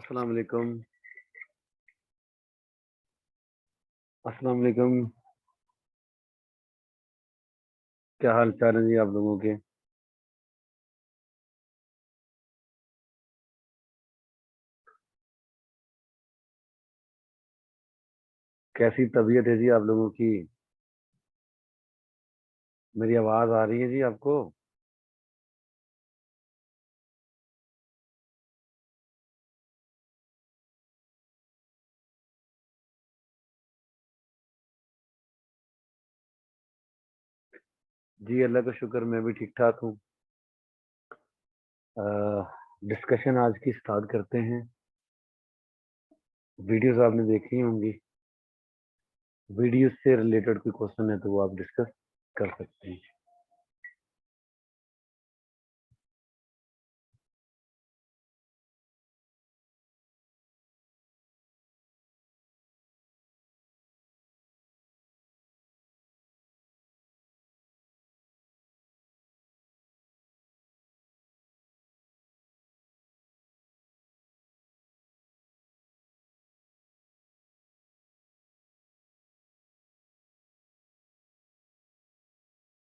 अस्सलाम वालेकुम। अस्सलाम वालेकुम। क्या हाल चाल है जी आप लोगों के? कैसी तबीयत है जी आप लोगों की? मेरी आवाज आ रही है जी आपको? जी अल्लाह का शुक्र, मैं भी ठीक ठाक हूँ। डिस्कशन आज की स्टार्ट करते हैं। वीडियोस आपने देखी होंगी। वीडियोस से रिलेटेड कोई क्वेश्चन है तो वो आप डिस्कस कर सकते हैं।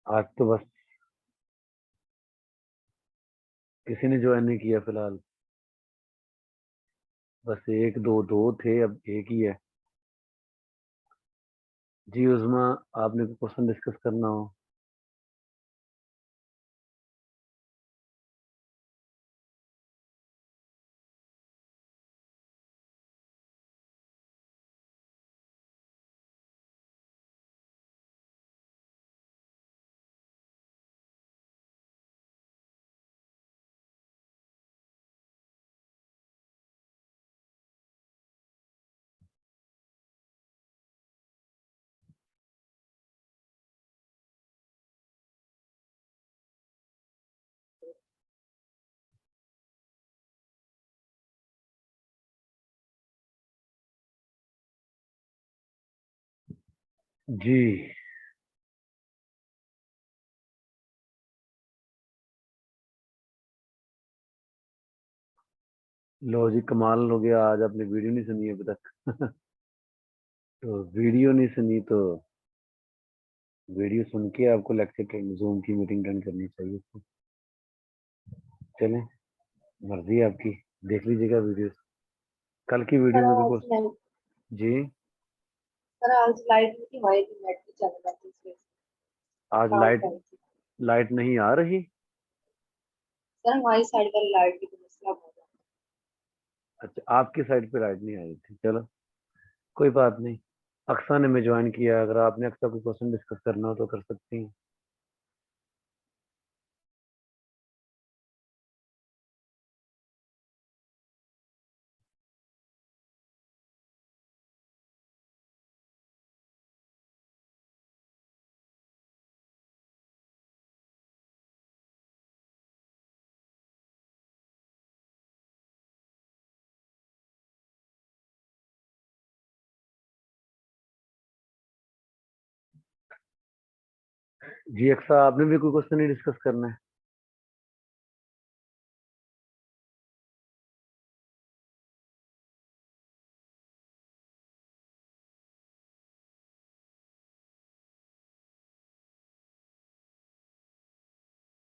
आज तो बस किसी ने ज्वाइन नहीं किया फिलहाल। बस एक दो दो थे, अब एक ही है। जी उस्मा, आपने कोई क्वेश्चन डिस्कस करना हो? जी लो जी, कमाल हो गया, आज आपने वीडियो नहीं सुनी अभी तक। तो वीडियो नहीं सुनी तो वीडियो सुन के आपको लेक्चर जूम की मीटिंग अटेंड करनी चाहिए थी। चलें, मर्जी है आपकी, देख लीजिएगा वीडियो। कल की सर वीडियो में आज कुछ। लाइट जी, सर आज लाइट नहीं थी, हमारी तो नेट भी चल रहा था, इसलिए आज काम लाइट कर रही थी। लाइट नहीं आ रही। सर हमारी साइड पर लाइट की तो मसला बहुत है। अच्छा, आपकी साइड पे लाइट नहीं आ रही थी, चलो कोई बात नहीं। अक्सा ने मैं ज्वाइन किया, अगर आपने अक्सा कोई क्वेश्चन डिस्कस करना हो तो कर सकती हैं। जी अक्सा, आपने भी कोई क्वेश्चन नहीं डिस्कस करना है?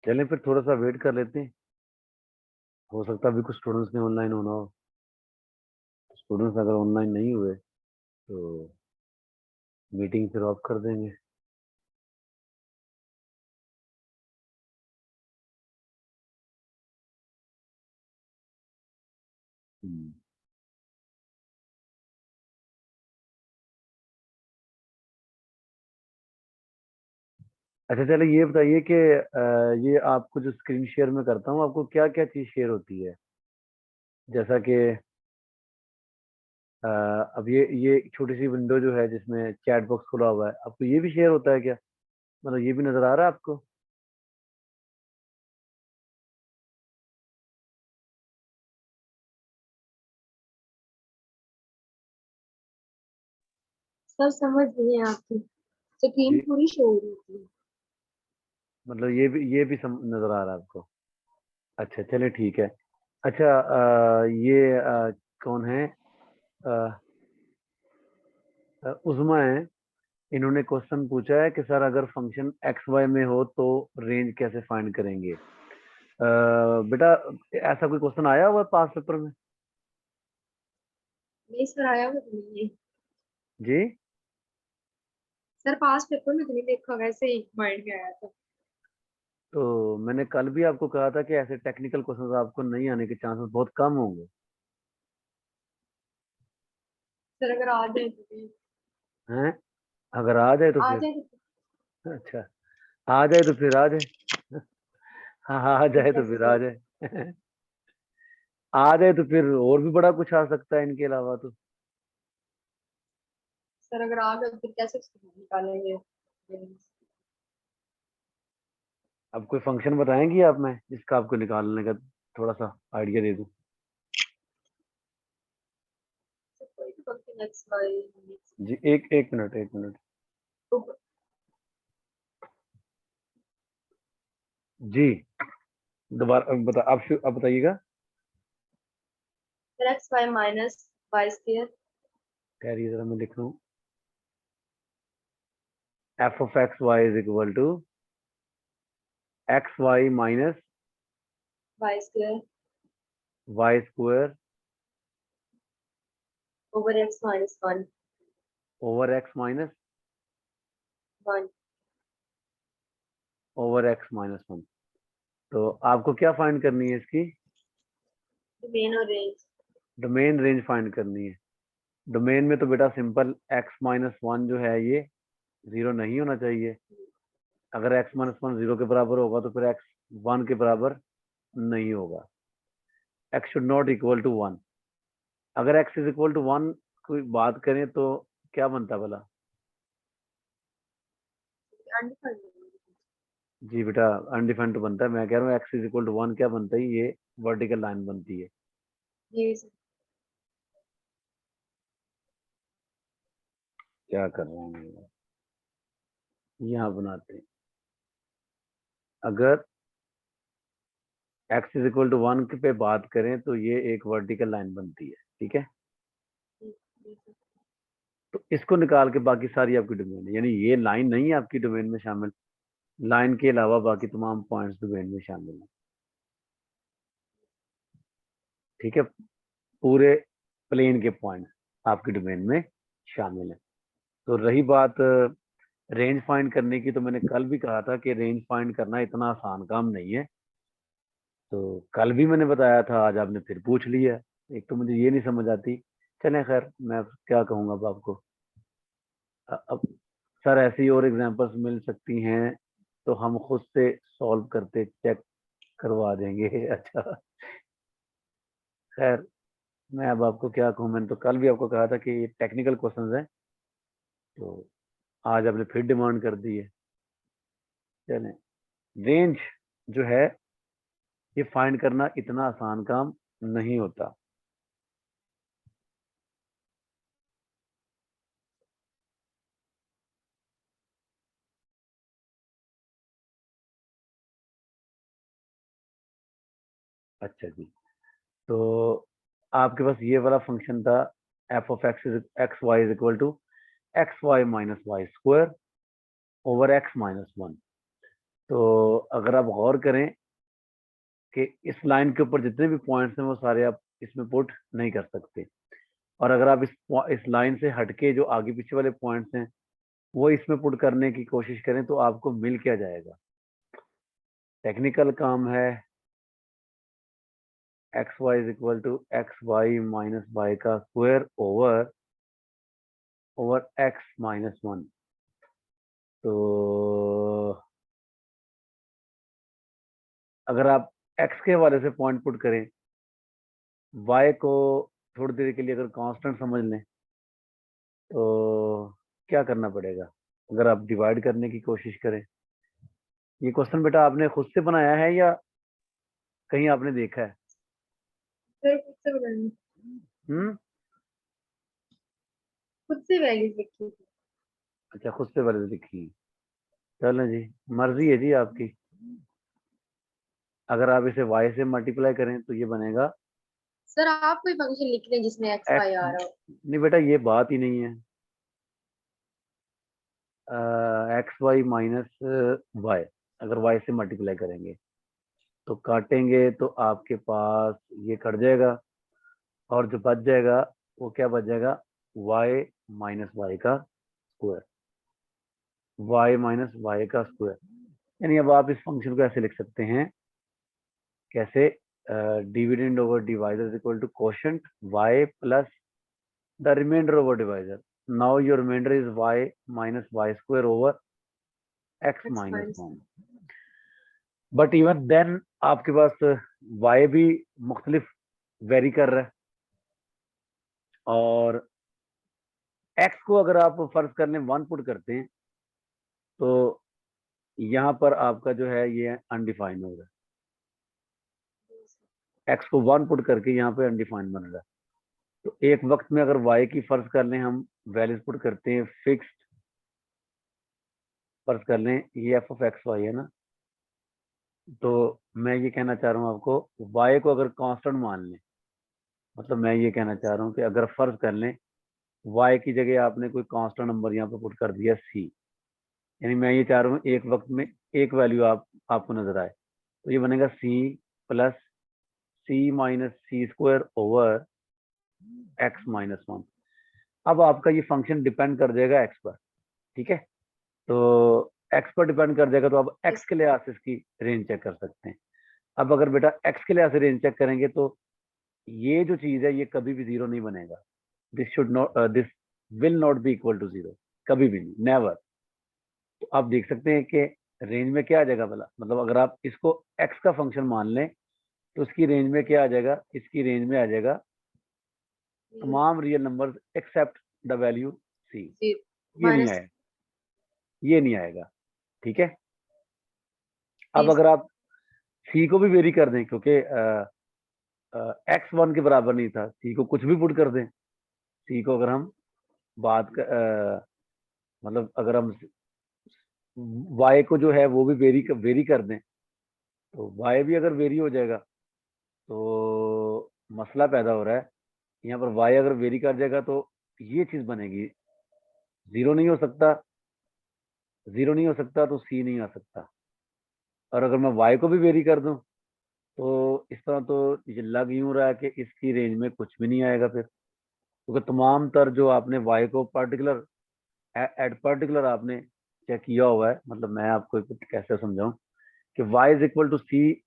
चलें फिर थोड़ा सा वेट कर लेते हैं। हो सकता है अभी कुछ स्टूडेंट्स ने ऑनलाइन होना हो। स्टूडेंट्स अगर ऑनलाइन नहीं हुए तो मीटिंग फिर ऑफ कर देंगे। हम्म। अच्छा चलो ये बताइए कि ये आपको जो स्क्रीन शेयर में करता हूँ, आपको क्या क्या चीज़ शेयर होती है? जैसा कि अब ये छोटी सी विंडो जो है जिसमें चैट बॉक्स खुला हुआ है, आपको ये भी शेयर होता है क्या? मतलब ये भी नजर आ रहा है आपको? सर समझ नहीं है आपकी, स्क्रीन जी, पूरी शो हो रही थी। मतलब ये भी नजर आ रहा है आपको? अच्छा चलिए ठीक है। अच्छा, ये कौन है, उज़मा है। इन्होंने क्वेश्चन पूछा है कि सर अगर फंक्शन एक्स वाई में हो तो रेंज कैसे फाइंड करेंगे। बेटा ऐसा कोई क्वेश्चन आया हुआ पास पेपर में? नहीं सर, आया हुआ तो नहीं है जी सर, पास पेपर में तो नहीं देखा, वैसे ही माइंड में आया था। तो मैंने कल भी आपको कहा था कि ऐसे टेक्निकल क्वेश्चंस आपको नहीं आने के चांसेस बहुत कम होंगे। सर अगर आ जाए तो भी हैं, अगर आ जाए तो आ फिर जाए तो अच्छा, आ जाए तो फिर आ जाए। हाँ आ फिर जाए तो कैसे फिर आ सर? जाए। आ जाए तो फिर और भी बड़ा कुछ आ सकता है इनके अलावा तो। सर अगर आ गए तो फिर कैसे उसको निकालेंगे? अब कोई फंक्शन बताएंगी आप, मैं जिसका आपको निकालने का थोड़ा सा आइडिया दे दूं। सर कोई भी फंक्शन एक्स वाई। जी एक एक मिनट एक मिनट। जी दोबारा आप बताइएगा। Sir X Y minus Y square कह रही है जरा मैं लिख रहा हूँ। F of X Y is equal to X Y minus Y square Y square over X minus one over X minus one. Over X minus one. तो आपको क्या फाइंड करनी है इसकी? डोमेन और रेंज। डोमेन रेंज फाइंड करनी है। Domain में तो बेटा सिंपल एक्स माइनस वन जो है ये जीरो नहीं होना चाहिए। अगर एक्स माइनस वन जीरो के बराबर होगा तो फिर एक्स वन के बराबर नहीं होगा। X should not equal to one. अगर X is equal to one की बात करें तो क्या बनता है भला? जी बेटा अनडिफाइंड तो बनता है। मैं कह रहा हूँ X is equal to one क्या बनता है, ये वर्टिकल लाइन बनती है। ये सर क्या कर रहे हैं, यहाँ बनाते हैं। अगर X is equal to one पे बात करें तो ये एक वर्टिकल लाइन बनती है, ठीक है। ये सर। तो इसको निकाल के बाकी सारी आपकी डोमेन है, यानी ये लाइन नहीं है आपकी डोमेन में शामिल। लाइन के अलावा बाकी तमाम पॉइंट्स डोमेन में शामिल हैं, ठीक है। पूरे प्लेन के पॉइंट्स आपकी डोमेन में शामिल हैं। तो रही बात रेंज फाइंड करने की, तो मैंने कल भी कहा था कि रेंज फाइंड करना इतना आसान काम नहीं है। तो कल भी मैंने बताया था, आज आपने फिर पूछ लिया। एक तो मुझे ये नहीं समझ आती। चलें खैर, मैं अब क्या कहूँगा अब आपको। अब सर ऐसी और एग्जांपल्स मिल सकती हैं तो हम खुद से सॉल्व करते चेक करवा देंगे। अच्छा खैर, मैं अब आपको क्या कहूँ। मैंने तो कल भी आपको कहा था कि ये टेक्निकल क्वेश्चंस हैं, तो आज आपने फिर डिमांड कर दी है। चलें, रेंज जो है ये फाइंड करना इतना आसान काम नहीं होता। अच्छा जी, तो आपके पास ये वाला फंक्शन था F of X Y is equal to X Y minus Y square over X minus one. तो अगर आप गौर करें कि इस लाइन के ऊपर जितने भी पॉइंट्स हैं वो सारे आप इसमें पुट नहीं कर सकते, और अगर आप इस लाइन से हटके जो आगे पीछे वाले पॉइंट्स हैं वो इसमें पुट करने की कोशिश करें तो आपको मिल क्या जाएगा? टेक्निकल काम है। X Y is equal to X Y minus Y का square over over X minus one. तो अगर आप एक्स के हवाले से पॉइंट पुट करें, वाई को थोड़ी देर के लिए अगर कांस्टेंट समझ लें तो क्या करना पड़ेगा? अगर आप डिवाइड करने की कोशिश करें। ये क्वेश्चन बेटा आपने खुद से बनाया है या कहीं आपने देखा है? सर खुद से बनानी, हम्म, खुद से वैल्यूज लिखी थी। अच्छा खुद से वाले लिखी। चलो जी, मर्जी है जी आपकी। अगर आप इसे y से मल्टीप्लाई करें तो ये बनेगा सर आप कोई फंक्शन लिख लें जिसमें एक्स एक्स वाई आ रहा हो। नहीं बेटा, ये बात ही नहीं है। एक्स वाई माइनस वाई, अगर वाई से मल्टीप्लाई करेंगे तो काटेंगे तो आपके पास ये कट जाएगा, और जो बच जाएगा वो क्या बच जाएगा, वाई माइनस वाई का स्क्वायर, वाई माइनस वाई का स्क्वायर। यानी अब आप इस फंक्शन को ऐसे लिख सकते हैं, कैसे, dividend over divisor is equal to quotient Y plus the remainder over divisor. Now your remainder is Y minus Y square over X X minus minus. One. But even then आपके पास Y भी मुख्तलिफ very कर रहा है, और x को अगर आप फर्ज कर लें 1 पुट करते हैं तो यहाँ पर आपका जो है ये अनडिफाइंड होगा। एक्स को 1 पुट करके यहाँ पे अनडिफाइंड बन रहा है। तो एक वक्त में अगर वाई की फर्ज कर लें, हम वैल्यूज पुट करते हैं फिक्स्ड, फर्ज कर लें ये एफ ऑफ एक्स वाई है ना, तो मैं ये कहना चाह रहा हूँ आपको, वाई को अगर कांस्टेंट मान लें, मतलब मैं ये कहना चाह रहा हूँ कि अगर फर्ज कर लें वाई की जगह आपने कोई कांस्टेंट नंबर यहाँ पे पुट कर दिया सी, यानी मैं ये चाह रहा हूँ एक वक्त में एक वैल्यू आपको नजर आए, तो ये बनेगा C plus C minus C square over X minus one. अब आपका ये फंक्शन डिपेंड कर जाएगा एक्स पर, ठीक है, तो एक्स पर डिपेंड कर जाएगा, तो अब एक्स के लिहाज से इसकी रेंज चेक कर सकते हैं। अब अगर बेटा एक्स के लिहाज से रेंज चेक करेंगे तो ये जो चीज है ये कभी भी जीरो नहीं बनेगा, this will not be equal to zero, कभी भी नहीं, नेवर। तो आप देख सकते हैं कि रेंज में क्या आ जाएगा भला, मतलब अगर आप इसको एक्स का फंक्शन मान लें तो इसकी रेंज में क्या आ जाएगा, इसकी रेंज में आ जाएगा तमाम real numbers except the value C. ये नहीं माइनस। आएगा, ये नहीं आएगा, ठीक है। अब जी अगर सर। आप सी को भी वेरी कर दें, क्योंकि एक्स 1 के बराबर नहीं था, सी को कुछ भी पुट कर दें, सी को अगर हम मतलब अगर हम वाई को जो है वो भी वेरी कर दें, तो वाई भी अगर वेरी हो जाएगा तो मसला पैदा हो रहा है। यहाँ पर वाई अगर वेरी कर जाएगा तो ये चीज बनेगी, जीरो नहीं हो सकता, जीरो नहीं हो सकता तो सी नहीं आ सकता। और अगर मैं वाई को भी वेरी कर दूं तो इस तरह तो ये लग यूं रहा है कि इसकी रेंज में कुछ भी नहीं आएगा फिर, क्योंकि तमाम तर जो आपने वाई को पर्टिकुलर एट पर्टिकुलर आपने चेक किया हुआ है, मतलब मैं आपको कैसे समझाऊं कि Y is equal to C,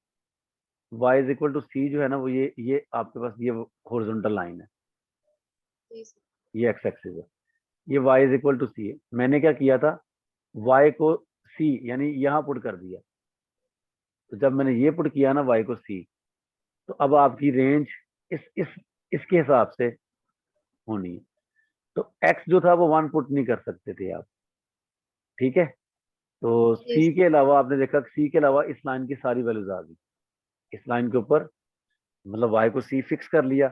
Y is equal to C जो है ना वो ये आपके पास ये हॉरिजॉन्टल लाइन है, जी सर। ये एक्स एक्सिस है, ये वाई इज इक्वल टू सी है। मैंने क्या किया था, वाई को सी यानी यहाँ पुट कर दिया, तो जब मैंने ये पुट किया ना वाई को सी, तो अब आपकी रेंज इस इसके हिसाब से होनी है। तो एक्स जो था वो 1 पुट नहीं कर सकते थे आप, ठीक है। तो जी सी सर। के अलावा आपने देखा सी के अलावा इस लाइन की सारी वैल्यूज आ गई इस लाइन के ऊपर, मतलब वाई को सी फिक्स कर लिया,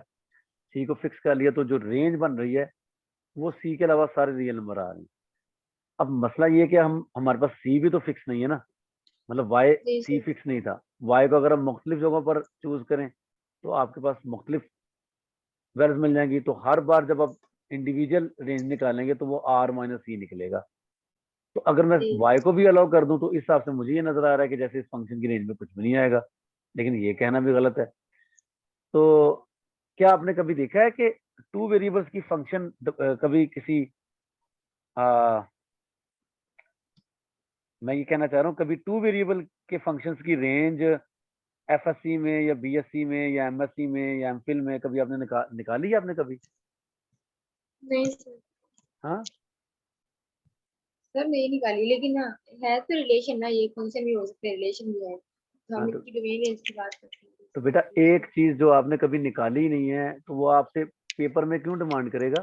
सी को फिक्स कर लिया तो जो रेंज बन रही है वो सी के अलावा सारे रियल नंबर आ रहे हैं। अब मसला ये है कि हम हमारे पास सी भी तो फिक्स नहीं है ना, मतलब वाई जी सी सर। फिक्स नहीं था, वाई को अगर हम मुख्तलिफ जगहों पर चूज करें तो आपके पास मुख्तलिफ वैल्यूज मिल जाएंगी, तो हर बार जब आप इंडिविजुअल रेंज निकालेंगे तो वो आर माइनस सी निकलेगा। तो अगर मैं जी। वाई को भी अलाउ कर दूं तो इस हिसाब से मुझे ये नजर आ रहा है कि जैसे इस फंक्शन की रेंज में कुछ भी नहीं आएगा, लेकिन ये कहना भी गलत है। तो क्या आपने कभी देखा है कि टू वेरिएबल्स की फंक्शन कभी किसी आ, मैं ये कहना चाह रहा हूँ कभी टू वेरिएबल के फंक्शंस की रेंज एफएससी में या बीएससी में या एमएससी में या एमफिल में कभी आपने निकाली है आपने कभी? नहीं सर। हाँ, सर नहीं निकाली, लेकिन हाँ है तो रिलेशन ना, ये फंक्शन भी हो सकते हैं, रिलेशन भी है, तो हाँ हम इनकी डोमेन रेंज की बात करते हैं। तो बेटा एक चीज जो आपने कभी निकाली ही नहीं है तो वो आपसे पेपर में क्यों डिमांड करेगा?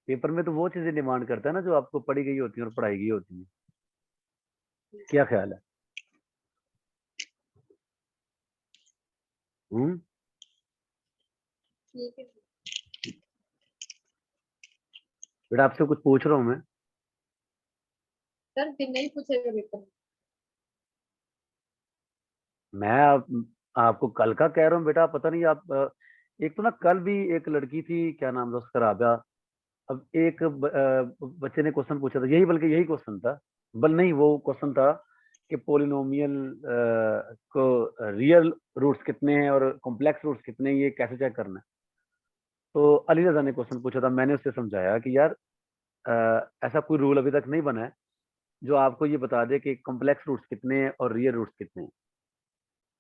पेपर में तो वो चीजें डिमांड करता है ना जो आपको पढ़ी गई होती है और पढ़ाई गई होती है। क्या ख्याल है? हम्म। ठीक है बेटा आपसे कुछ पूछ रहा हूँ मैं। सर, फिर नहीं पूछेगा पेपर। मैं आपको कल का कह रहा हूँ बेटा, पता नहीं आप एक तो ना कल भी एक लड़की थी, क्या नाम था उसका, राबिया। अब एक बच्चे ने क्वेश्चन पूछा था, यही बल्कि यही क्वेश्चन था, नहीं वो क्वेश्चन था कि पोलिनोमियल को रियल रूट्स कितने हैं और कॉम्प्लेक्स रूट्स कितने हैं, ये कैसे चेक करना है। तो अली रजा ने क्वेश्चन पूछा था, मैंने उससे समझाया कि यार ऐसा कोई रूल अभी तक नहीं बना है जो आपको ये बता दे कि कॉम्प्लेक्स रूट्स कितने हैं और रियल रूट्स कितने हैं।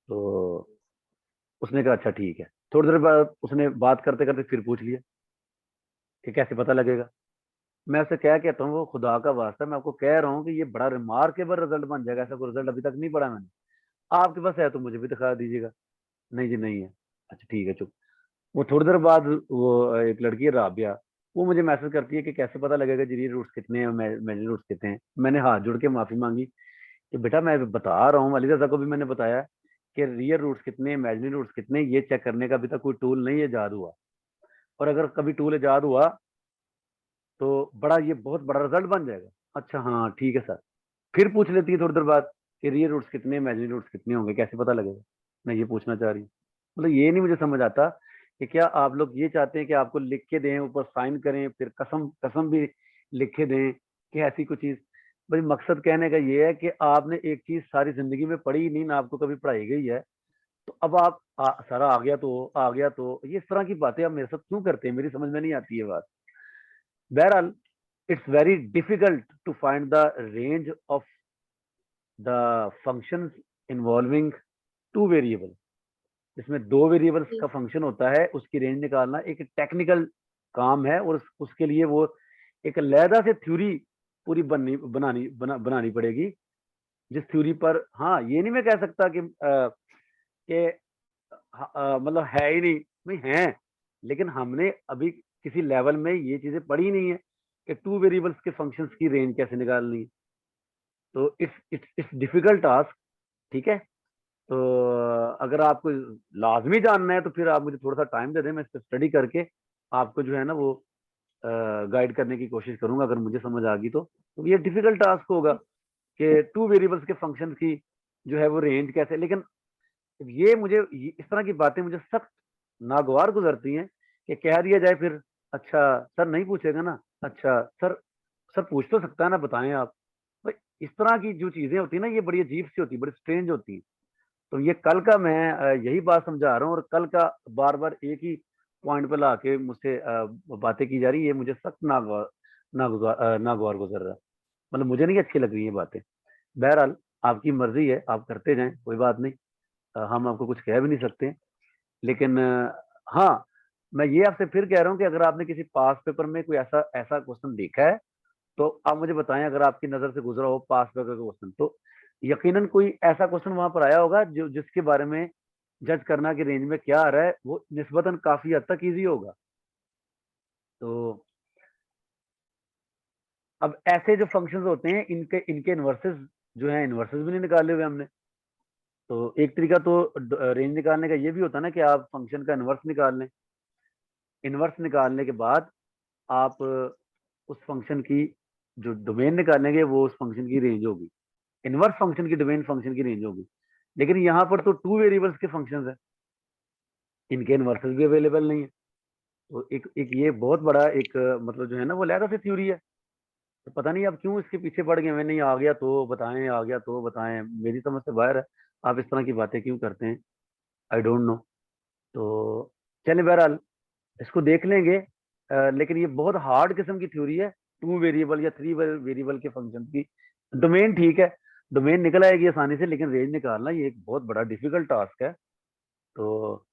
तो उसने कहा अच्छा ठीक है। थोड़ी देर बाद उसने बात करते करते फिर पूछ लिया कि कैसे पता लगेगा। मैं उससे क्या कहता हूँ, वो खुदा का वास्ता, मैं आपको कह रहा हूँ कि ये बड़ा रिमार्केबल रिजल्ट बन जाएगा, ऐसा कोई रिजल्ट अभी तक नहीं पढ़ा मैंने। आपके पास है तो मुझे भी दिखा दीजिएगा। नहीं जी नहीं है। अच्छा ठीक है चुप। वो थोड़ी देर बाद वो एक लड़की है राबिया, वो मुझे मैसेज करती है कि कैसे पता लगेगा जी रियल रूट्स कितने हैं, इमेजिनरी रूट्स कितने हैं। मैंने हाथ जोड़ के माफी मांगी कि बेटा मैं बता रहा हूँ, अली रजा को भी मैंने बताया कि रियल रूट्स कितने, इमेजिनरी रूट्स कितने, ये चेक करने का अभी तक कोई टूल नहीं ईजाद हुआ। और अगर कभी टूल ईजाद हुआ तो बड़ा, ये बहुत बड़ा रिजल्ट बन जाएगा। अच्छा हाँ ठीक है सर। फिर पूछ लेती है थोड़ी देर बाद कि रियल रूट्स कितने, इमेजिनरी रूट्स कितने होंगे, कैसे पता लगेगा। मैं ये पूछना चाह रही हूँ। मतलब ये नहीं मुझे समझ आता कि क्या आप लोग ये चाहते हैं कि आपको लिख के दें, ऊपर साइन करें, फिर कसम कसम भी लिख के दें कि ऐसी कुछ चीज। भाई मकसद कहने का ये है कि आपने एक चीज सारी जिंदगी में पढ़ी ही नहीं ना, आपको कभी पढ़ाई गई है। तो अब आप सारा आ गया तो आ गया, तो ये इस तरह की बातें आप मेरे साथ क्यों करते हैं, मेरी समझ में नहीं आती है बात। बहरहाल, it's very difficult to find the range of the functions involving two variable। इसमें दो वेरिएबल्स जी का फंक्शन होता है, उसकी रेंज निकालना एक टेक्निकल काम है, और उसके लिए वो एक अलहदा से थ्योरी पूरी बनानी पड़ेगी। जिस थ्योरी पर, हाँ ये नहीं मैं कह सकता कि मतलब है ही नहीं, नहीं है, लेकिन हमने अभी किसी लेवल में ये चीजें पढ़ी नहीं है कि टू वेरिएबल्स के फंक्शंस की रेंज कैसे निकालनी है। तो इट्स डिफिकल्ट टास्क। ठीक है। तो अगर आपको लाजमी जानना है तो फिर आप मुझे थोड़ा सा टाइम दे दें, मैं इस पर स्टडी करके आपको जो है ना वो गाइड करने की कोशिश करूंगा, अगर मुझे समझ आ गई तो ये डिफिकल्ट टास्क होगा कि टू वेरिएबल्स के फंक्शन की जो है वो रेंज कैसे। लेकिन इस तरह की बातें मुझे सख्त नागवार गुजरती हैं कि कह दिया जाए फिर, अच्छा सर नहीं पूछेगा ना, अच्छा सर, सर पूछ तो सकता है ना, बताएं आप। भाई इस तरह की जो चीजें होती है ना, ये बड़ी अजीब सी होती है, बड़ी स्ट्रेंज होती है। तो ये कल का मैं यही बात समझा रहा हूँ, और कल का बार बार एक ही पॉइंट पे ला के मुझसे बातें की जा रही है, ये मुझे सख्त नागवार गुजर रहा है। मतलब मुझे नहीं अच्छी लग रही है बातें। बहरहाल, आपकी मर्जी है, आप करते जाएं, कोई बात नहीं। हम आपको कुछ कह भी नहीं सकते। लेकिन हाँ, मैं ये आपसे फिर कह रहा हूँ कि अगर आपने किसी पास पेपर में कोई ऐसा ऐसा क्वेश्चन देखा है तो आप मुझे बताएं, अगर आपकी नजर से गुजरा हो पास पेपर का क्वेश्चन, तो यकीनन कोई ऐसा क्वेश्चन वहां पर आया होगा जो जिसके बारे में जज करना कि रेंज में क्या आ रहा है, वो निस्बतन काफी हद तक इजी होगा। तो अब ऐसे जो फंक्शंस होते हैं, इनके इनके इन्वर्सेस जो है, इन्वर्सेस भी नहीं निकाले हुए हमने। तो एक तरीका तो रेंज निकालने का ये भी होता है ना कि आप फंक्शन का इन्वर्स निकाल लें। इन्वर्स निकालने के बाद आप उस फंक्शन की जो डोमेन निकालेंगे, वो उस फंक्शन की रेंज होगी। इनवर्स फंक्शन की डोमेन फंक्शन की रेंज होगी। लेकिन यहाँ पर तो टू वेरिएबल्स के फंक्शंस है, इनके इन्वर्सेस भी अवेलेबल नहीं है। तो एक एक ये बहुत बड़ा एक मतलब जो है ना वो अलग से थ्योरी है। तो पता नहीं आप क्यों इसके पीछे पड़ गए, मैं नहीं आ गया तो बताएं, आ गया तो बताएं, मेरी समझ से बाहर है। आप इस तरह की बातें क्यों करते हैं, आई डोंट नो। तो चलिए बहरहाल, इसको देख लेंगे। लेकिन ये बहुत हार्ड किस्म की थ्योरी है, टू वेरिएबल या थ्री वेरिएबल के फंक्शन की। डोमेन ठीक है, डोमेन निकल आएगी आसानी से, लेकिन रेंज निकालना ये एक बहुत बड़ा डिफिकल्ट टास्क है। तो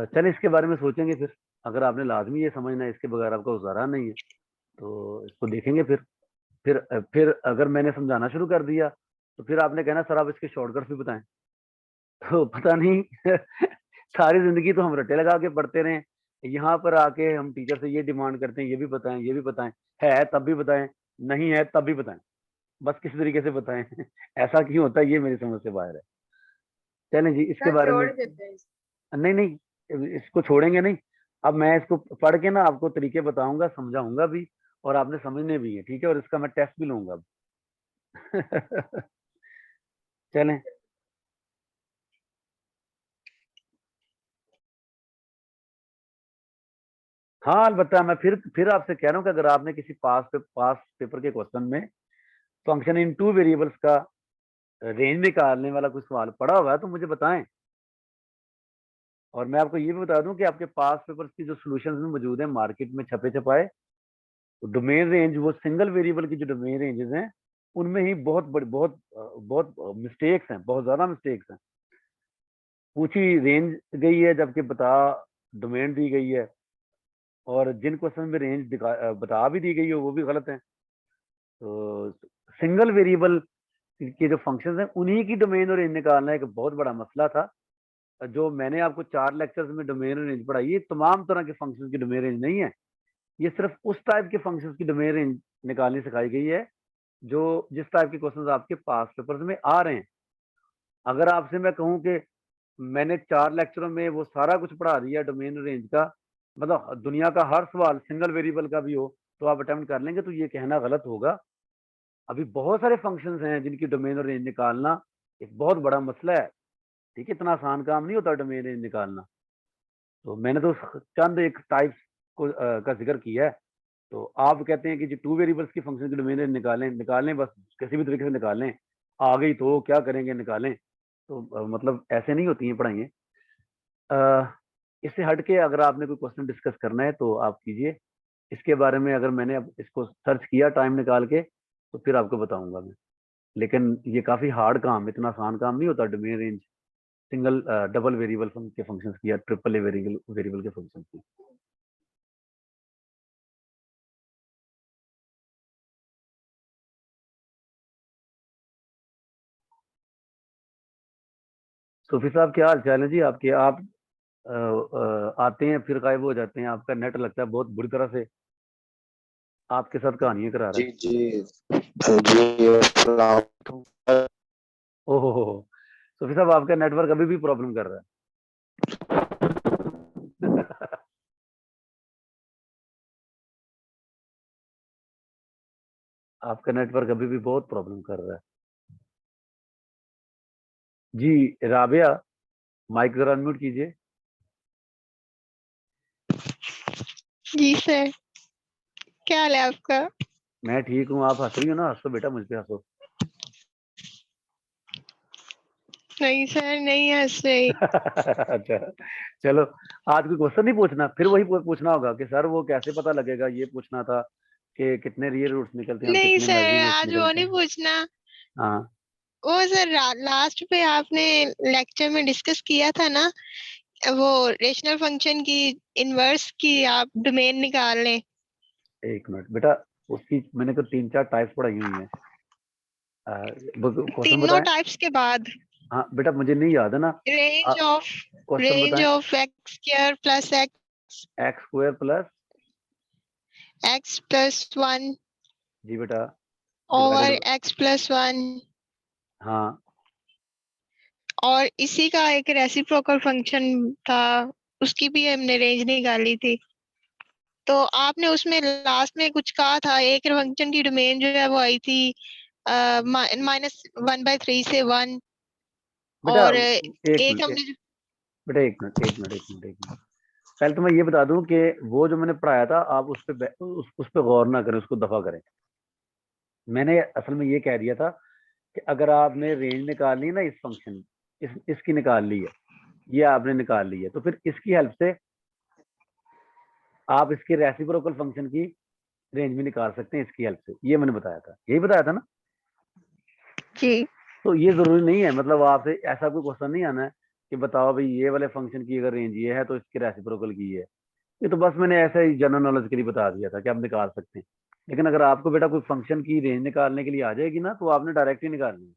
चलिए इसके बारे में सोचेंगे फिर। अगर आपने लाजमी ये समझना है, इसके बगैर आपका गुजारा नहीं है, तो इसको देखेंगे फिर। फिर अगर मैंने समझाना शुरू कर दिया तो फिर आपने कहना सर आप इसके शॉर्टकट्स भी बताएं। तो पता नहीं सारी जिंदगी तो हम रट्टे लगा के पढ़ते रहे, यहाँ पर आके हम टीचर से ये डिमांड करते हैं, ये भी बताएं, ये भी बताएं, है तब भी बताएं, नहीं है तब भी बताएं, बस किसी तरीके से बताएं। ऐसा क्यों होता है, ये मेरी समझ से बाहर है। चलें जी, इसके सर बारे में। छोड़ देते हैं नहीं नहीं, इसको छोड़ेंगे नहीं। अब मैं इसको पढ़ के ना आपको तरीके बताऊंगा, समझाऊंगा भी, और आपने समझने भी है, ठीक है, और इसका मैं टेस्ट भी लूंगा अब। चलें। हाँ, अलबत्ता मैं फिर आपसे कह रहा हूँ कि अगर आपने किसी पास पेपर के क्वेश्चन में फंक्शन इन टू वेरिएबल्स का रेंज निकालने वाला कोई सवाल पड़ा हुआ है तो मुझे बताएं। और मैं आपको ये भी बता दूं कि आपके पास पेपर्स की जो सॉल्यूशंस में मौजूद है मार्केट में छपे छपाए, तो डोमेन रेंज वो सिंगल वेरिएबल की जो डोमेन रेंजेस हैं उनमें ही बहुत मिस्टेक्स हैं, बहुत ज्यादा मिस्टेक्स हैं। पूछी रेंज गई है जबकि बता डोमेन दी गई है, और जिन क्वेश्चन में रेंज बता भी दी गई है वो भी गलत है। तो सिंगल वेरिएबल के जो फंक्शंस हैं उन्हीं की डोमेन और रेंज निकालना एक बहुत बड़ा मसला था। जो मैंने आपको 4 लेक्चर्स में डोमेन रेंज पढ़ाई है, तमाम तरह के फंक्शंस की डोमेन रेंज नहीं है। ये सिर्फ उस टाइप के फंक्शंस की डोमेन रेंज निकालनी सिखाई गई है जो जिस टाइप के क्वेश्चंस आपके पास पेपर्स में आ रहे हैं। अगर आपसे मैं कहूं कि मैंने 4 लेक्चरों में वो सारा कुछ पढ़ा दिया डोमेन रेंज का, मतलब दुनिया का हर सवाल सिंगल वेरिएबल का भी हो तो आप अटेम्प्ट कर लेंगे, तो ये कहना गलत होगा। अभी बहुत सारे फंक्शंस हैं जिनकी डोमेन और रेंज निकालना एक बहुत बड़ा मसला है। ठीक है, इतना आसान काम नहीं होता डोमेन रेंज निकालना। तो मैंने तो चंद एक टाइप्स को का जिक्र किया है। तो आप कहते हैं कि जो टू वेरिएबल्स की फंक्शन की डोमेन रेंज निकालें निकालें, बस किसी भी तरीके से निकालें, आ गई तो क्या करेंगे, निकालें। तो मतलब ऐसे नहीं होती हैं पढ़ाइयाँ। इससे हट के अगर आपने कोई क्वेश्चन डिस्कस करना है तो आप कीजिए। इसके बारे में अगर मैंने अब इसको सर्च किया टाइम निकाल के तो फिर आपको बताऊंगा मैं। लेकिन ये काफी हार्ड काम है, इतना आसान काम नहीं होता domain range single double variable के फंक्शंस की या ट्रिपल ए वेरिएबल के फंक्शंस की। सूफी साहब क्या हाल चाल है जी आपके? आप आते हैं फिर गायब हो जाते हैं, आपका नेट लगता है बहुत बुरी तरह से आपके साथ कहानियां करा रहा जी है। जी जी अस्सलाम वालेकुम। ओहो हो, सूफी साहब आपका नेटवर्क अभी भी प्रॉब्लम कर रहा है। आपका नेटवर्क अभी भी बहुत प्रॉब्लम कर रहा है जी। राबिया, माइक जरा अनम्यूट कीजिए। जी सर, क्या हाल है आपका? मैं ठीक हूँ, आप हंस रही हो ना, हंसो बेटा, मुझ पे हंसो। नहीं सर, नहीं हंस रही। अच्छा, चलो आज कोई क्वेश्चन नहीं पूछना, फिर वही पूछना होगा कि सर वो कैसे पता लगेगा, ये पूछना था कि कितने रियल रूट्स निकलते हैं और नहीं कितने सर, इमेजिनरी रूट्स आज वो निकलते नहीं हैं। पूछना। हाँ वो सर लास्ट पे आपने लेक्चर में डिस्कस किया था ना, वो रेशनल फंक्शन की इनवर्स की आप डोमेन निकाल लें। एक मिनट बेटा, उसकी मैंने तो 3-4 टाइप्स पढ़ाई हुई हैं। क्वेश्चन तीनों बताएं। टाइप्स के बाद हाँ बेटा, मुझे नहीं याद है ना। रेंज ऑफ क्वेश्चन बताएं। X square plus x square plus x plus 1 जी बेटा ओवर डिवाइडेड। एक्स प्लस 1, हाँ और इसी का एक रेसिप्रोकल फंक्शन था, उसकी भी हमने रेंज निकाली थी। तो आपने उसमें लास्ट में कुछ कहा था, एक फंक्शन की डोमेन जो है वो आई थी -1/3 से 1, बेटा, और एक एक मिनट हमने बेटा, एक मिनट। पहले तो मैं ये बता दूं कि वो जो मैंने पढ़ाया था आप उस पे गौर ना करें, उसको दफा करें। मैंने असल में ये कह दिया था कि अगर आपने रेंज निकालनी है ना, इस फंक्शन इसकी निकाल ली है, ये आपने निकाल ली है, तो फिर इसकी हेल्प से आप इसके रेसिप्रोकल फंक्शन की रेंज भी निकाल सकते हैं इसकी हेल्प से। ये मैंने बताया था, यही बताया था ना। जी तो ये जरूरी नहीं है, मतलब आपसे ऐसा कोई क्वेश्चन नहीं आना है कि बताओ भाई ये वाले फंक्शन की अगर रेंज ये है तो इसके रेसिप्रोकल की ये है। ये तो बस मैंने ऐसा ही जनरल नॉलेज के लिए बता दिया था कि आप निकाल सकते हैं। लेकिन अगर आपको बेटा कोई फंक्शन की रेंज निकालने के लिए आ जाएगी ना, तो आपने डायरेक्ट ही निकालनी है।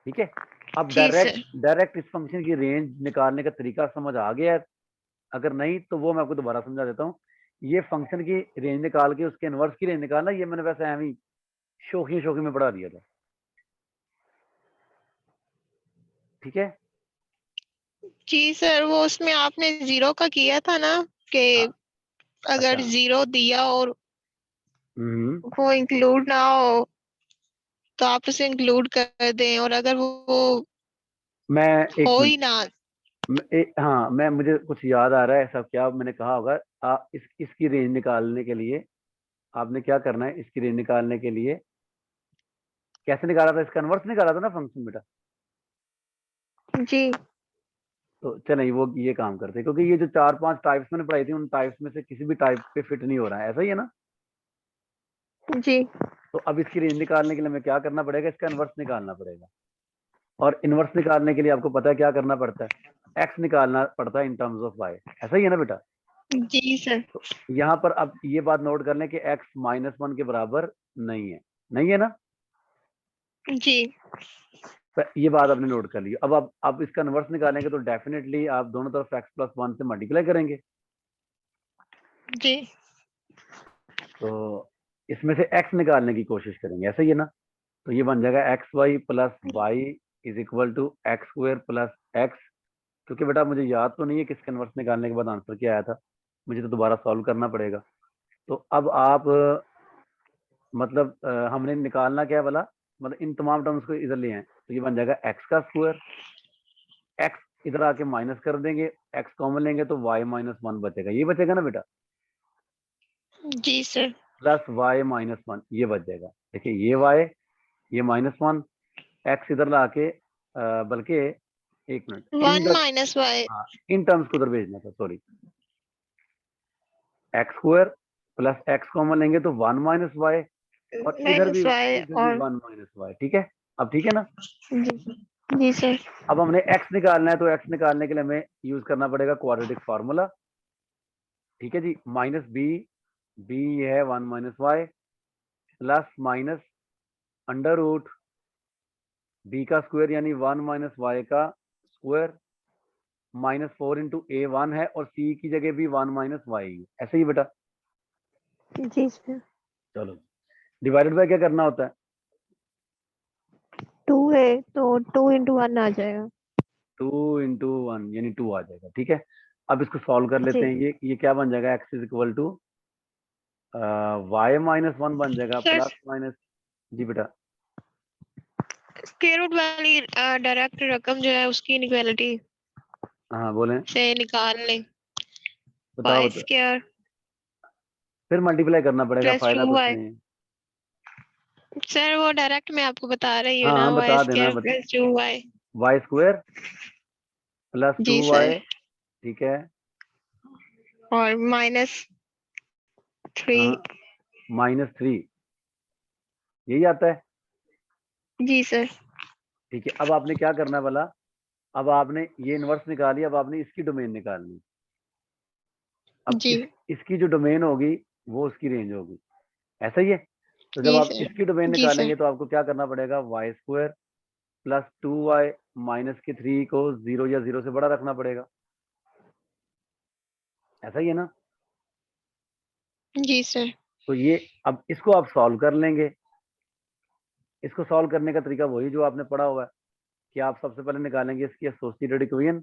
ठीक है, अब जी सर। डायरेक्ट इस फंक्शन की रेंज निकालने का तरीका समझ आ गया है? अगर नहीं तो वो मैं आपको दोबारा समझा देता हूँ। ये फंक्शन की रेंज निकाल के उसके इनवर्स की रेंज निकालना, ये मैंने वैसे एम ही शौकी शौकी में पढ़ा दिया था। ठीक है। जी सर, वो उसमें आपने जीरो का किया था ना, कि अगर अच्छा। जीरो दिया और हम्म। वो इंक्लूड ना हो तो आप उसे इंक्लूड कर दें, और अगर वो मैं एक हो मिनट ही ना, हाँ मैं मुझे कुछ याद आ रहा है, ऐसा क्या मैंने कहा होगा। इसकी रेंज निकालने के लिए आपने क्या करना है, इसकी रेंज निकालने के लिए कैसे निकाला था, इसका इनवर्स निकाला था ना फंक्शन बेटा। जी तो चलिए वो ये काम करते हैं, क्योंकि ये जो 4-5 टाइप्स मैंने पढ़ाई थी उन टाइप्स में से किसी भी टाइप पे फिट नहीं हो रहा है, ऐसा ही है ना। जी तो अब इसकी रेंज निकालने के लिए हमें क्या करना पड़ेगा, इसका इनवर्स निकालना पड़ेगा। और इनवर्स निकालने के लिए आपको पता है क्या करना पड़ता है, एक्स निकालना पड़ता है इन टर्म्स ऑफ वाई, ऐसा ही है ना बेटा। जी सर। तो यहाँ पर अब ये बात नोट कर लें कि एक्स -1 के बराबर नहीं है, नहीं है ना। जी तो ये बात आपने नोट कर ली। अब आप इसका इनवर्स निकालेंगे तो डेफिनेटली आप दोनों तरफ x+1 से मल्टीप्लाई करेंगे। जी तो इसमें से x निकालने की कोशिश करेंगे, ऐसा ही है ना। तो ये बन जाएगा xy plus Y is equal to X square plus X. क्योंकि बेटा मुझे याद तो नहीं है किसका इनवर्स निकालने के बाद आंसर क्या आया था, मुझे तो दोबारा सॉल्व करना पड़ेगा। तो अब आप मतलब हमने निकालना क्या है बोला, मतलब इन तमाम टर्म्स को इधर ले आए तो ये बन जाएगा एक्स का स्क्वायर, एक्स इधर आके माइनस कर देंगे, एक्स कॉमन लेंगे तो y-1 बचेगा, ये बचेगा ना बेटा, जी सर। प्लस y-1 ये बच जाएगा। देखिए ये y, ये -1, एक्स इधर ला के बल्कि एक मिनट, 1 माइनस वाई हाँ इन टर्म्स को उधर भेजना था, sorry. X square plus x common लेंगे तो 1 माइनस वाई, और इधर भी और 1 माइनस वाई, ठीक है। अब ठीक है ना। जी जी सर। अब हमने एक्स निकालना है, तो एक्स निकालने के लिए हमें यूज करना पड़ेगा क्वाड्रेटिक फार्मूला, ठीक है जी। माइनस बी, बी है 1 minus Y, plus minus under root B का स्क्वायर यानी 1 माइनस वाई का स्क्वायर, -4 इंटू A1 है, और सी की जगह भी 1 माइनस वाई है, ऐसे ही बेटा। जी सर। चलो डिवाइडेड बाय क्या करना होता है, 2 है तो 2 इंटू 1 आ जाएगा। 2 इंटू 1 यानी 2 आ जाएगा, ठीक है। अब इसको सॉल्व कर लेते जी हैं, ये क्या बन जाएगा, x is equal to y-1 बन जाएगा सर, प्लस माइनस, जी बेटा। स्क्वायर रूट वाली डायरेक्ट रकम जो है उसकी इनइक्वालिटी हाँ बोलें, से निकाल लें। बताओ वाई बताओ। स्क्वायर फिर मल्टीप्लाई करना पड़ेगा, प्लस फायदा 2 कुछ वाई। नहीं है। सर वो डायरेक्ट मैं आपको बता रही हूँ हाँ ना, हाँ वाई बता देना, square plus 2 Y. Y square plus जी 2y, सर। ठीक है। और -3। -3 यही आता है, जी सर। ठीक है। अब आपने क्या करना है बोला, अब आपने ये इनवर्स निकाली, अब आपने इसकी डोमेन निकालनी। अब जी इसकी जो डोमेन होगी वो उसकी रेंज होगी, ऐसा ही है। तो जब जी आप सर। इसकी डोमेन जी सर। निकालेंगे तो आपको क्या करना पड़ेगा, Y square plus 2y minus के 3 को 0 या 0 से बड़ा रखना पड़ेगा, ऐसा ही है ना। जी सर। तो ये अब इसको आप सॉल्व कर लेंगे। इसको सॉल्व करने का तरीका वही जो आपने पढ़ा हुआ है, कि आप सबसे पहले निकालेंगे इसकी एसोसिएटेड इक्वेशन।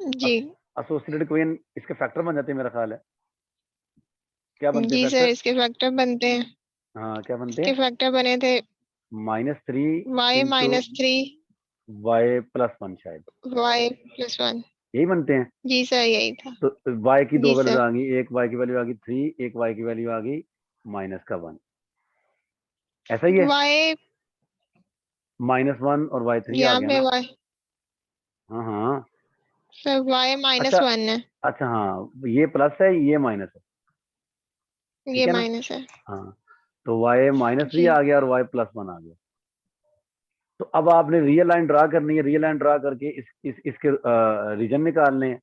जी एसोसिएटेड इक्वेशन इसके फैक्टर बन जाते हैं मेरा ख्याल है, क्या बनते हैं जी सर, फैक्टर, इसके फैक्टर बनते हैं। हाँ क्या बनते इसके हैं, फैक्टर बने थे -3 y इंटू -3 y+1 शायद, y+1। यही बनते हैं। जी सर, यही था। तो y की दो जी वैल्यूज सर। आ गई, एक y की वैल्यू आ गई 3, एक y की वैल्यू आ गई -1, ऐसा ही है। y -1 और y3 आ यहाँ गया पे ना। y, हाँ हाँ, सर y अच्छा -1 है, अच्छा, हाँ ये प्लस है ये माइनस है, ठीक ये है ना। माइनस है। हाँ तो y-3 जी आ गया और y+1 आ गया। तो अब आपने रियल लाइन ड्रा करनी है, रियल लाइन ड्रा करके इसके रीजन निकालने हैं,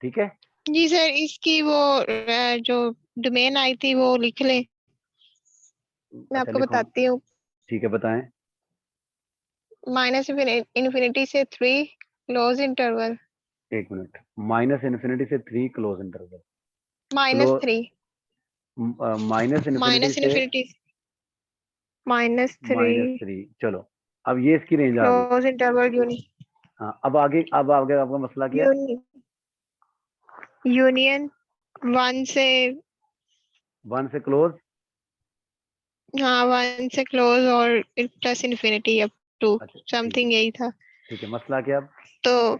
ठीक है। जी सर, इसकी वो जो डोमेन आई थी वो लिख लें, मैं अच्छा आपको लिखो, बताती हूँ। ठीक है बताएं। -इन्फिनिटी से 3 क्लोज इंटरवल, एक मिनट, -∞ से 3 क्लोज इंटरवल, -3 -∞ से -इन्फिनिटी -3 -3, चलो अब ये इसकी रेंज आ गई। क्लोज इंटरवल हाँ अब आगे आपका मसला क्या है, यूनियन 1 से 1 से क्लोज हाँ 1 से क्लोज और प्लस इन्फिनिटी अप टू अच्छा ठीक समथिंग है, यही था। ठीक है, मसला क्या अब? तो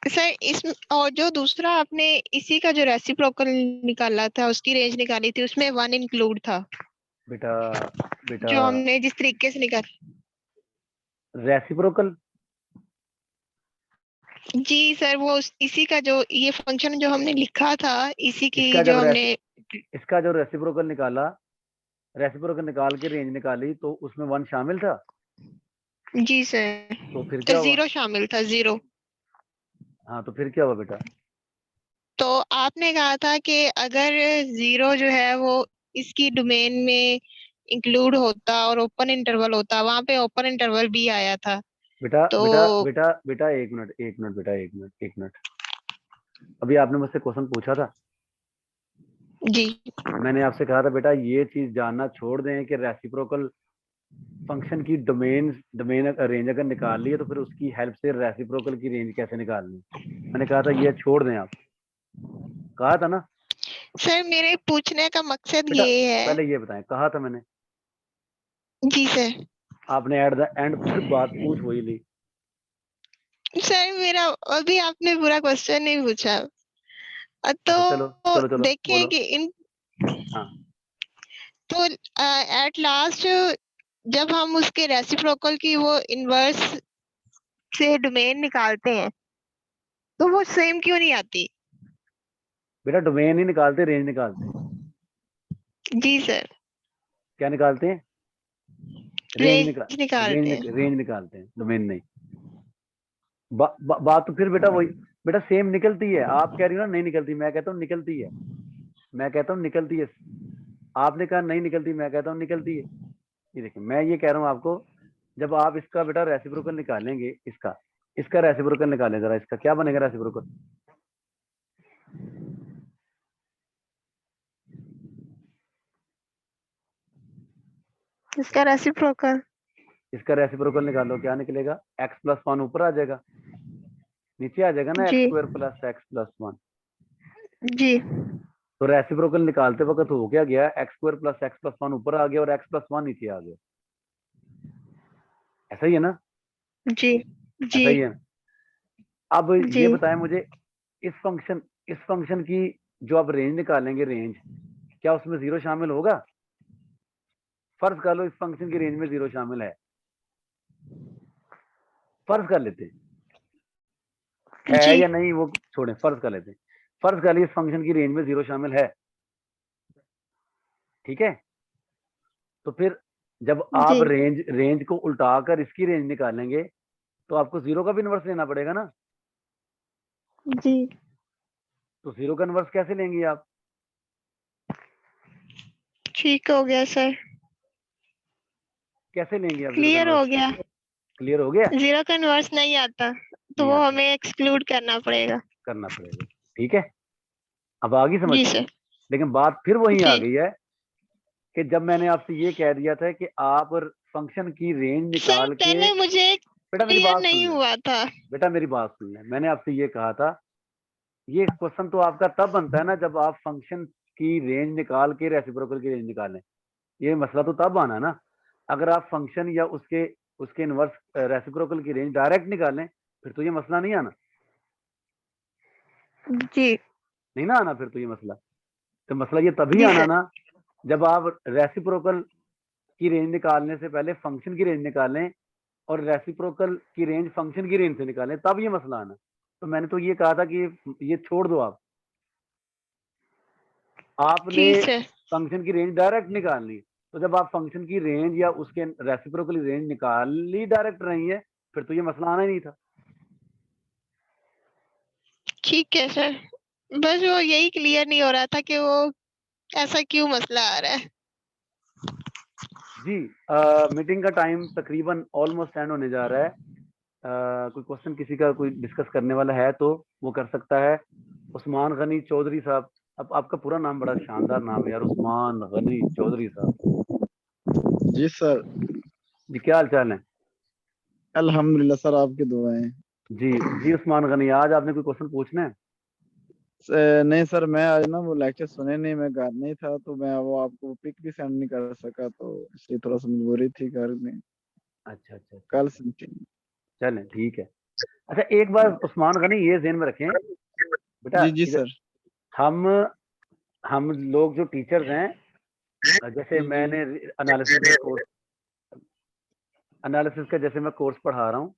सर इस और जो दूसरा आपने इसी का जो रेसिप्रोकल निकाला था उसकी रेंज निकाली थी उसमें 1 इंक्लूड था बेटा बेटा जो हमने जिस तरीके से निकाल। रेसिप्रोकल जी सर वो इसी का जो ये फंक्शन जो हमने लिखा था इसी की इसका जो जब हमने। इसका जो रेसिप्रोकल निकाला, रेसिप्रोकल निकाल के रेंज निकाली तो उसमें 1 शामिल था, जी सर तो फिर तो क्या हुआ? 0 शामिल था 0। हाँ तो फिर क्या हुआ बेटा? तो आपने कहा था कि अगर 0 जो है वो इसकी डोमेन में इंक्लूड होता और ओपन इंटरवल होता, वहां पे ओपन इंटरवल भी आया था। बेटा तो बेटा बेटा बेटा 1 मिनट, 1 मिनट बेटा, 1 मिनट, 1 मिनट। अभी आपने मुझसे क्वेश्चन पूछा था, जी मैंने आपसे कहा था बेटा ये चीज जानना छोड़ दें कि रेसिप्रोकल फंक्शन की डोमेन डोमेन रेंज अगर निकाल ली है तो फिर उसकी हेल्प से रेसिप्रोकल की रेंज कैसे निकालनी। मैंने कहा था ये छोड़ दें आप, कहा था ना सर मेरे पूछने का मकसद बेटा? ये है। पहले ये बताएं, कहा था मैंने? जी सर। आपने एट द एंड फिर बात पूछ वही ली। सर मेरा अभी आपने पूरा क्वेश्चन नहीं पूछा। अच्छा चलो तो चलो चलो देखिए बोलो। कि इन हाँ तो एट लास्ट जब हम उसके रेसिप्रोकल की वो इनवर्स से डोमेन निकालते हैं तो वो सेम क्यों नहीं आती? बेटा डोमेन ही निकालते, रेंज निकालते हैं। जी सर क्या निकालते हैं? रेंज निकाल रेंज निकालते हैं। रेंज निकालते हैं, डोमेन नहीं। बात तो फिर बेटा वही, बेटा सेम निकलती है। आप कह रही हो ना नहीं निकलती, मैं कहता हूँ निकलती है। मैं कहता हूँ निकलती है, आपने कहा नहीं निकलती, मैं कहता हूँ निकलती है। ये देखिए मैं ये कह रहा हूँ आपको, जब आप इसका बेटा रेसिप्रोकल निकालेंगे, इसका इसका रेसिप्रोकल निकालें जरा, इसका क्या बनेगा रेसिप्रोकल? इसका रेसिप्रोकल इसका रेसिप्रोकल निकालो, क्या निकलेगा? x+1 ऊपर आ जाएगा, नीचे आ जाएगा ना जी x² + x+1। जी तो रेसिप्रोकल निकालते वक्त हो क्या गया, x² + x+1 ऊपर आ गया और x+1 नीचे आ गया। ऐसा ही है ना? जी जी ऐसा ही है। अब जी ये बताएं मुझे, इस फंक्शन की जो आप रेंज निकालेंगे, रेंज क्या उसमें 0 शामिल होगा? फर्ज कर लो इस फंक्शन की रेंज में 0 शामिल है, फर्ज कर लेते हैं, है जी या नहीं वो छोड़ें, फर्ज कर लेते हैं। फर्ज कर लीजिए इस फंक्शन की रेंज में 0 शामिल है, ठीक है? तो फिर जब आप जी रेंज रेंज को उल्टाकर इसकी रेंज निकालेंगे तो आपको 0 का भी इनवर्स लेना पड़ेगा ना। जी तो 0 का इनवर्स कैसे लेंगे आप? ठीक हो गया सर। कैसे लेंगे आप 0 का क्लियर हो इनवर्स? गया। क्लियर हो गया? 0 का इनवर्स नहीं आता तो नहीं वो आता, हमें एक्सक्लूड करना पड़ेगा। करना पड़ेगा, ठीक है? अब आ गई समझ? जी सर। लेकिन बात फिर वही आ जी गई है कि जब मैंने आपसे ये कह दिया था कि आप फंक्शन की रेंज सर निकाल के, पहले मुझे बेटा मेरी क्लियर बात सुन नहीं ले, हुआ था। बेटा मेरी बात सुन ले, मैंने आपसे ये कहा था, ये क्वेश्चन तो आपका तब बनता है ना जब आप फंक्शन की रेंज निकाल के रेसिप्रोकल की रेंज निकालें। ये मसला तो तब आना ना अगर आप फंक्शन या उसके उसके इनवर्स रेसिप्रोकल की रेंज डायरेक्ट निकालें, फिर तो ये मसला नहीं आना, जी नहीं ना आना, फिर तो ये मसला, तो मसला ये तभी जी आना सर। ना जब आप रेसिप्रोकल की रेंज निकालने से पहले फंक्शन की रेंज निकालें और रेसिप्रोकल की रेंज फंक्शन की रेंज से निकालें, तब ये मसला आना। तो मैंने तो ये कहा था कि ये छोड़ दो आप, आपने जी सर। फंक्शन की रेंज डायरेक्ट निकालनी, तो जब आप फंक्शन की रेंज या उसके रेसिप्रोकल रेंज निकाल ली डायरेक्ट रही है, फिर तो ये मसला आना ही नहीं था। ठीक है सर। बस वो यही क्लियर नहीं हो रहा था कि वो ऐसा क्यों मसला आ रहा है। जी मीटिंग का टाइम तकरीबन ऑलमोस्ट एंड होने जा रहा है। कोई क्वेश्चन किसी का कोई डिस्कस करने वाला है तो वो कर सकता है। उस्मान गनी चौधरी साहब, अब आपका पूरा नाम बड़ा शानदार नाम है यार, उस्मान गनी चौधरी साहब। जी सर। जी क्या हाल चाल है? अल्हम्दुलिल्लाह सर, आपकी दुआएं। जी जी उस्मान गनी, आज आपने कोई क्वेश्चन पूछना है? नहीं सर, मैं आज ना वो लेक्चर सुने नहीं, मैं घर नहीं था, तो मैं वो आपको पिक भी सेंड नहीं कर सका, तो इसलिए थोड़ा सा मजबूरी थी घर में। अच्छा अच्छा अच्छा कल अच्छा। समझेंगे। चलें ठीक है। अच्छा एक बार उस्मान गनी ये ज़हन में रखें बेटा, जी जी इधर सर। हम लोग जो टीचर्स हैं, जैसे जी मैंने एनालिसिस का जैसे मैं कोर्स पढ़ा रहा हूँ,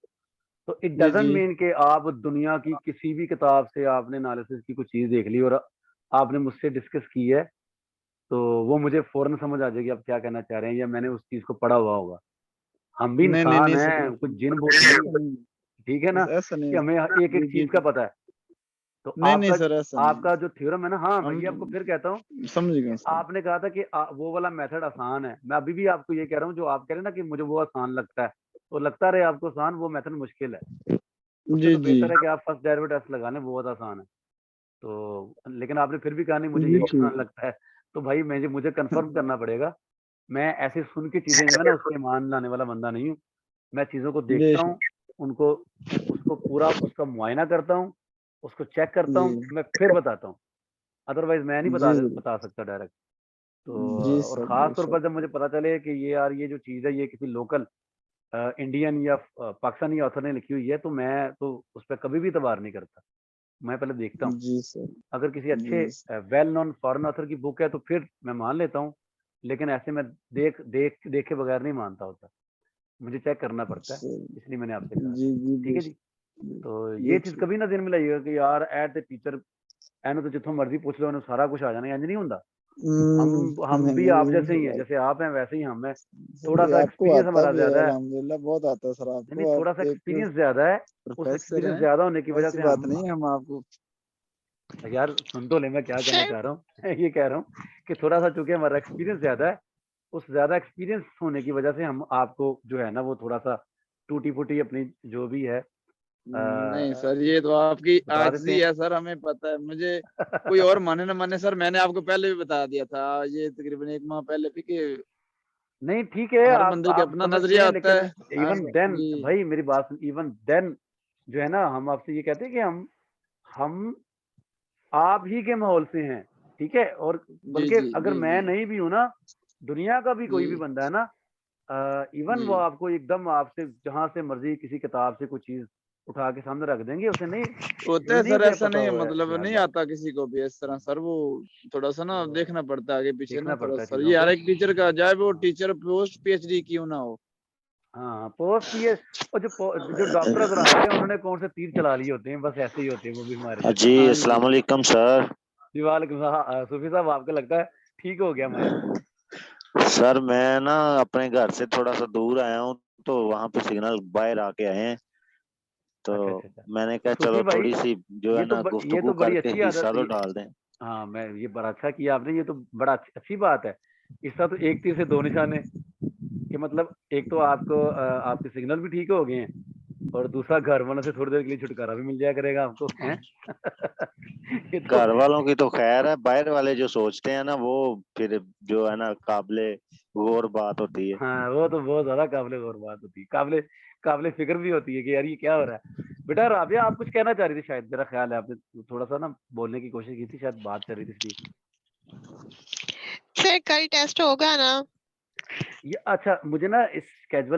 तो इट जी डजंट जी मीन कि आप दुनिया की किसी भी किताब से आपने एनालिसिस की कुछ चीज़ देख ली और आपने मुझसे डिस्कस की है, तो वो मुझे फौरन समझ आ जाएगी आप क्या कहना चाह रहे हैं या मैंने उस चीज़ को पढ़ा हुआ होगा। हम भी नहीं नहीं इंसान नहीं सर, हैं, कुछ जिन भूत ऐसा नहीं है, नहीं, ठीक है ना? ऐसा नहीं कि है। हमें एक-एक जी जी चीज़ का जी। पता है। तो नहीं नहीं सर, ऐसा नहीं आपका जो थ्योरम है ना, हाँ, मैं हम ये आपको फिर कहता हूँ, समझ गए सर। आपने कहा था कि वो वाला मेथड आसान है। मैं अभी भी आपको ये कह रहा हूँ, जो आप कह रहे हैं ना कि मुझे वो आसान लगता है, तो लगता रहे आपको आसान, वो मेथड मुश्किल है। उससे जी तो जी बेहतर है कि आप फर्स्ट डेरिवेटिव टेस्ट लगा लें, वो बहुत आसान है। तो लेकिन आपने फिर भी कहा नहीं मुझे जी यही जी आसान लगता है, तो भाई मुझे कन्फर्म करना पड़ेगा। मैं ऐसे सुन के चीज़ें जो है ना उसके मान लाने वाला बंदा नहीं हूँ। मैं चीज़ों को जी देखता हूँ, उनको उसको पूरा उसका मुआयना करता हूँ, उसको चेक करता जी हूँ, मैं फिर बताता हूँ। अदरवाइज़ मैं नहीं जी बता सकता डायरेक्ट। तो जी और सर, ख़ास तौर बेशक। पर जब मुझे पता चले कि ये यार ये जो चीज़ है ये किसी लोकल इंडियन या पाकिस्तानी ऑथर ने लिखी हुई है, तो मैं तो उस पे कभी भी एतबार नहीं करता। मैं पहले देखता हूँ। जी सर। अगर किसी अच्छे जी वेल नोन फॉरेन ऑथर की बुक है तो फिर मैं मान लेता हूँ, लेकिन ऐसे मैं देखे बगैर नहीं मानता होता। मुझे चेक करना पड़ता है, सर। इसलिए मैंने आपसे कहा। जी जी ठीक है जी? बेशक। तो जी ये चीज़ ठीक। कभी ना दिल में लाइएगा कि यार एट द टीचर एनु तो जिथों मर्ज़ी पूछ लो, इन्हें सारा कुछ आ जाना, इंज नहीं हुंदा। हम नहीं भी आप नहीं जैसे ही सर, हैं, जैसे आप हैं वैसे ही हम हैं। सर थोड़ा-सा आपको एक्सपीरियंस आता हमारा भी है, ज़्यादा है। अल्हम्दुलिल्लाह बहुत आता है सर नहीं, आपको, थोड़ा-सा आप एक एक्सपीरियंस ज़्यादा है। उस प्रोफेसर एक्सपीरियंस हैं, ज़्यादा होने की वजह ऐसी से बात हम नहीं है, हम आपको। यार सुन तो ले मैं क्या कहना सर चाह रहा हूँ। ये कह रहा हूँ कि थोड़ा-सा चूँकि हमारा एक्सपीरियंस ज़्यादा है, उस ज़्यादा एक्सपीरियंस होने की वजह से हम आपको जो है ना वो थोड़ा-सा टूटी-फूटी अपनी जो भी है नहीं सर, ये तो आपकी बता देते आजिज़ी हैं। है सर, हमें पता है। मुझे कोई और माने ना माने सर, मैंने आपको पहले भी बता दिया था, ये तकरीबन 1 माह पहले भी, कि नहीं ठीक है, हर आप बंदे का आप अपना समझते नज़रिया हैं होता लेकिन है। इवन आप देन जी, भाई मेरी बात सुन, इवन देन जो है ना हम आपसे ये कहते हैं कि हम आप ही के माहौल से हैं, ठीक है? और जी, बल्कि जी, अगर जी, मैं जी, नहीं भी हूँ ना, दुनिया का भी कोई भी जी, बंदा है ना, इवन वो जी। आपको एकदम आपसे जहाँ से मर्ज़ी किसी किताब से कोई चीज़ उठा के सामने रख देंगे, उसे होता है नहीं सर, उसे ऐसा पता नहीं है, हुआ है मतलब कि यार नहीं बात आता किसी को भी इस तरह सर, वो थोड़ा-सा ना तो देखना पड़ता है आगे पीछे ना देखना थोड़ा पड़ता है सर, चीज़ों ये हर को। एक टीचर का, चाहे वो टीचर पोस्ट पीएचडी क्यों ना हो। हाँ, पोस्ट ये और जो डॉक्टर हज़रात हैं उन्होंने कौन से तीर चला लिए होते हैं, बस ऐसे ही होते हैं वो भी हमारे जैसे। जी हाँ अस्सलाम जी। वालेकुम सर। जी वालेकुम सूफ़ी साहब आपको लगता है ठीक हो गया माइक? सर मैं ना अपने घर से थोड़ा सा दूर आया हूँ, तो वहां पे सिग्नल बाहर आके आए हैं, तो अच्छा, अच्छा, अच्छा। मैंने तो कहा सूफ़ी चलो भाई थोड़ी सी जो है ना ये गुफ्तगू तो बड़ी करके अच्छी आदत हिस्सा तो ये डाल दें। हाँ, मैं ये बड़ा अच्छा किया आपने, ये तो बड़ा अच्छी बात है। इसका तो एक तीर से दो निशाने कि मतलब एक तो आपके सिग्नल भी ठीक हो गए हैं और दूसरा घर वालों से थोड़ी देर के लिए छुटकारा भी मिल जाया करेगा आपको, हैं? ये तो घर वालों की तो खैर है, बाहर वाले जो सोचते हैं ना वो फिर जो है ना काबिले गौर बात होती है। हाँ, वो तो बहुत ज़्यादा काबिले गौर बात होती है। काबिले काबिले फ़िक्र भी होती है कि यार ये क्या हो रहा है? बेटा राबिया आप कुछ कहना चाह रही थी शायद, मेरा ख़्याल है आपने थोड़ा-सा ना बोलने की कोशिश की थी, शायद बात कर रही थी इसलिए। सर कल टेस्ट होगा ना? ये अच्छा मुझे ना इस स्केड्यूल